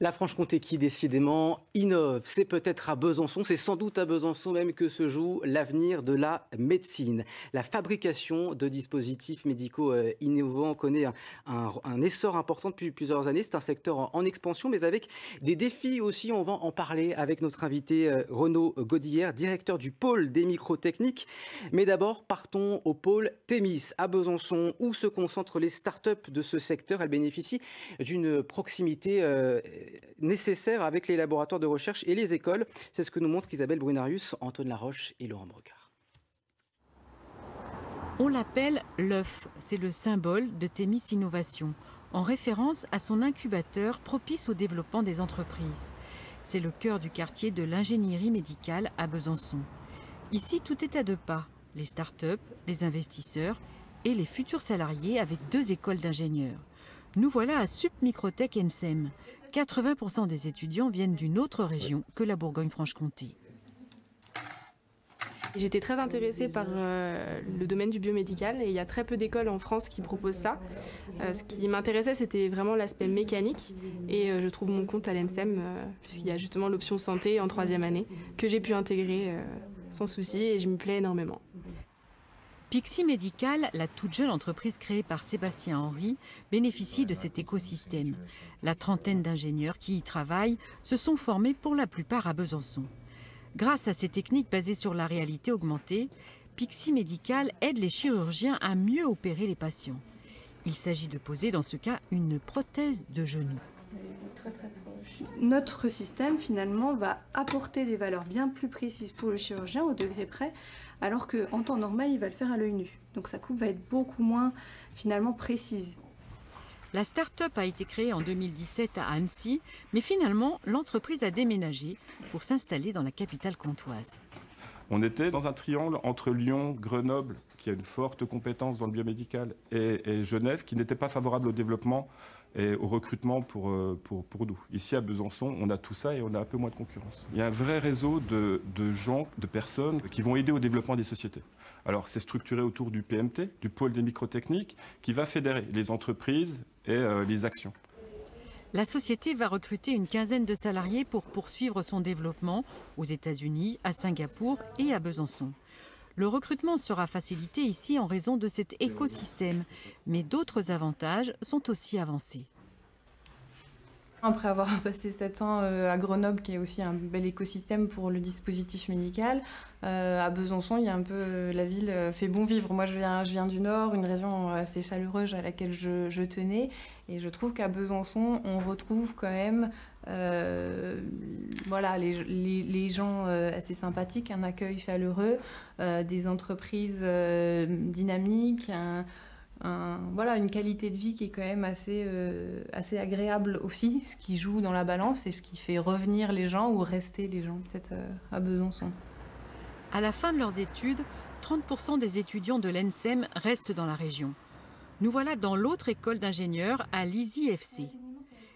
La Franche-Comté qui décidément innove, c'est peut-être à Besançon, c'est sans doute à Besançon même que se joue l'avenir de la médecine. La fabrication de dispositifs médicaux innovants connaît un essor important depuis plusieurs années. C'est un secteur en expansion, mais avec des défis aussi. On va en parler avec notre invité Renaud Godillère, directeur du pôle des microtechniques. Mais d'abord, partons au pôle Thémis à Besançon, où se concentrent les startups de ce secteur. Elles bénéficient d'une proximité nécessaire avec les laboratoires de recherche et les écoles. C'est ce que nous montrent Isabelle Brunarius, Antoine Laroche et Laurent Brocard. On l'appelle l'œuf, c'est le symbole de Thémis Innovation, en référence à son incubateur propice au développement des entreprises. C'est le cœur du quartier de l'ingénierie médicale à Besançon. Ici, tout est à deux pas, les start-up, les investisseurs et les futurs salariés avec 2 écoles d'ingénieurs. Nous voilà à Sup Microtech NSEM. 80% des étudiants viennent d'une autre région que la Bourgogne-Franche-Comté. J'étais très intéressée par le domaine du biomédical et il y a très peu d'écoles en France qui proposent ça. Ce qui m'intéressait, c'était vraiment l'aspect mécanique et je trouve mon compte à l'ENSEM puisqu'il y a justement l'option santé en 3e année que j'ai pu intégrer sans souci et je m'y plais énormément. Pixie Medical, la toute jeune entreprise créée par Sébastien Henry, bénéficie de cet écosystème. La trentaine d'ingénieurs qui y travaillent se sont formés pour la plupart à Besançon. Grâce à ces techniques basées sur la réalité augmentée, Pixie Medical aide les chirurgiens à mieux opérer les patients. Il s'agit de poser dans ce cas une prothèse de genou. Notre système finalement va apporter des valeurs bien plus précises pour le chirurgien au degré près, alors qu'en temps normal il va le faire à l'œil nu. Donc sa coupe va être beaucoup moins finalement précise. La start-up a été créée en 2017 à Annecy, mais finalement l'entreprise a déménagé pour s'installer dans la capitale comtoise. On était dans un triangle entre Lyon, Grenoble, qui a une forte compétence dans le biomédical, et Genève, qui n'était pas favorable au développement et au recrutement pour nous. Ici à Besançon, on a tout ça et on a un peu moins de concurrence. Il y a un vrai réseau de gens, de personnes qui vont aider au développement des sociétés. Alors c'est structuré autour du PMT, du pôle des microtechniques, qui va fédérer les entreprises et les actions. La société va recruter une quinzaine de salariés pour poursuivre son développement aux États-Unis, à Singapour et à Besançon. Le recrutement sera facilité ici en raison de cet écosystème, mais d'autres avantages sont aussi avancés. Après avoir passé 7 ans à Grenoble, qui est aussi un bel écosystème pour le dispositif médical, à Besançon, il y a un peu la ville fait bon vivre. Moi, je viens du Nord, une région assez chaleureuse à laquelle je tenais, et je trouve qu'à Besançon, on retrouve quand même voilà, les gens assez sympathiques, un accueil chaleureux, des entreprises dynamiques, voilà, une qualité de vie qui est quand même assez agréable aussi, ce qui joue dans la balance et ce qui fait revenir les gens ou rester les gens peut-être à Besançon. À la fin de leurs études, 30% des étudiants de l'ENSEM restent dans la région. Nous voilà dans l'autre école d'ingénieurs à l'ISI-FC.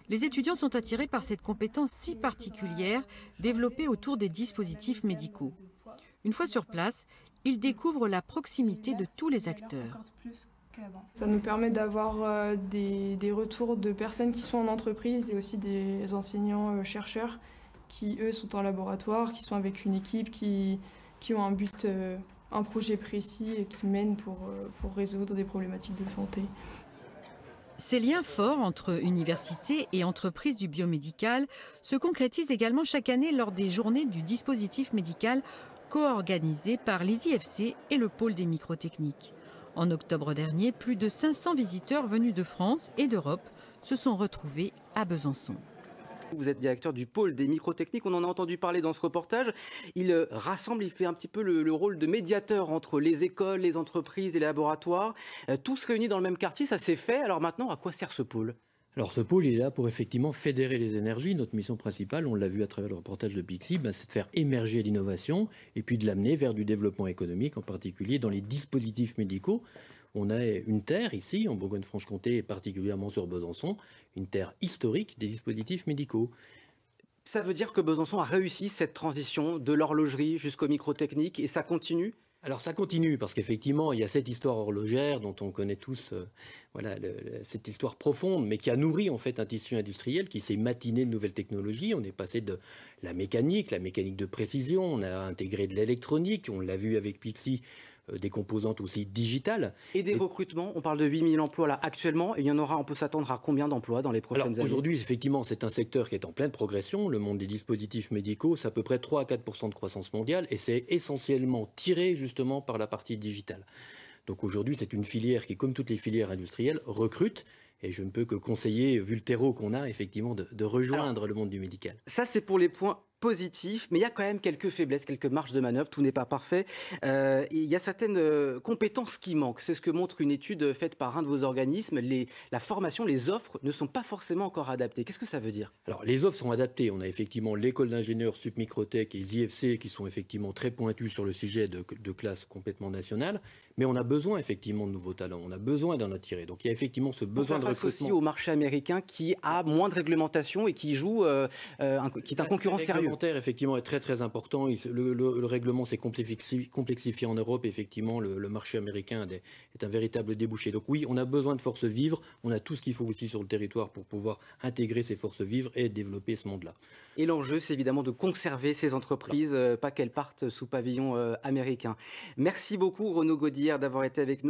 Les étudiants sont attirés par cette compétence si particulière développée autour des dispositifs médicaux. Une fois sur place, ils découvrent la proximité de tous les acteurs. Ça nous permet d'avoir des retours de personnes qui sont en entreprise et aussi des enseignants-chercheurs qui, eux, sont en laboratoire, qui sont avec une équipe, qui ont un but, un projet précis et qui mènent pour résoudre des problématiques de santé. Ces liens forts entre universités et entreprises du biomédical se concrétisent également chaque année lors des journées du dispositif médical co-organisées par l'ISI-FC et le pôle des microtechniques. En octobre dernier, plus de 500 visiteurs venus de France et d'Europe se sont retrouvés à Besançon. Vous êtes directeur du pôle des microtechniques, on en a entendu parler dans ce reportage. Il rassemble, il fait un petit peu le rôle de médiateur entre les écoles, les entreprises et les laboratoires. Tous réunis dans le même quartier, ça s'est fait. Alors maintenant, à quoi sert ce pôle ? Alors ce pôle, il est là pour effectivement fédérer les énergies. Notre mission principale, on l'a vu à travers le reportage de Pixie, c'est de faire émerger l'innovation et puis de l'amener vers du développement économique, en particulier dans les dispositifs médicaux. On a une terre ici, en Bourgogne-Franche-Comté, et particulièrement sur Besançon, une terre historique des dispositifs médicaux. Ça veut dire que Besançon a réussi cette transition de l'horlogerie jusqu'aux microtechniques et ça continue ? Alors ça continue parce qu'effectivement il y a cette histoire horlogère dont on connaît tous cette histoire profonde mais qui a nourri en fait un tissu industriel qui s'est matiné de nouvelles technologies. On est passé de la mécanique de précision, on a intégré de l'électronique, on l'a vu avec Pixi, des composantes aussi digitales. Et des recrutements, on parle de 8000 emplois là actuellement, et il y en aura, on peut s'attendre à combien d'emplois dans les prochaines années? Aujourd'hui, effectivement, c'est un secteur qui est en pleine progression. Le monde des dispositifs médicaux, c'est à peu près 3 à 4% de croissance mondiale, et c'est essentiellement tiré justement par la partie digitale. Donc aujourd'hui, c'est une filière qui, comme toutes les filières industrielles, recrute. Et je ne peux que conseiller, vu le terreau qu'on a, effectivement, de rejoindre le monde du médical. Ça, c'est pour les points positif, mais il y a quand même quelques faiblesses, quelques marges de manœuvre, tout n'est pas parfait. Il y a certaines compétences qui manquent. C'est ce que montre une étude faite par un de vos organismes. La formation, les offres ne sont pas forcément encore adaptées. Qu'est-ce que ça veut dire? Alors, les offres sont adaptées. On a effectivement l'école d'ingénieurs Submicrotech et les IFC qui sont effectivement très pointus sur le sujet de classe complètement nationale. Mais on a besoin effectivement de nouveaux talents. On a besoin d'en attirer. Donc, il y a effectivement ce besoin de recrutement. Aussi au marché américain qui a moins de réglementation et qui joue, qui est un concurrent sérieux. Le réglementaire, effectivement, est très très important. Le règlement s'est complexifié en Europe. Effectivement, le marché américain est un véritable débouché. Donc oui, on a besoin de forces vives. On a tout ce qu'il faut aussi sur le territoire pour pouvoir intégrer ces forces vives et développer ce monde-là. Et l'enjeu, c'est évidemment de conserver ces entreprises, pas qu'elles partent sous pavillon américain. Merci beaucoup, Renaud Godillère, d'avoir été avec nous.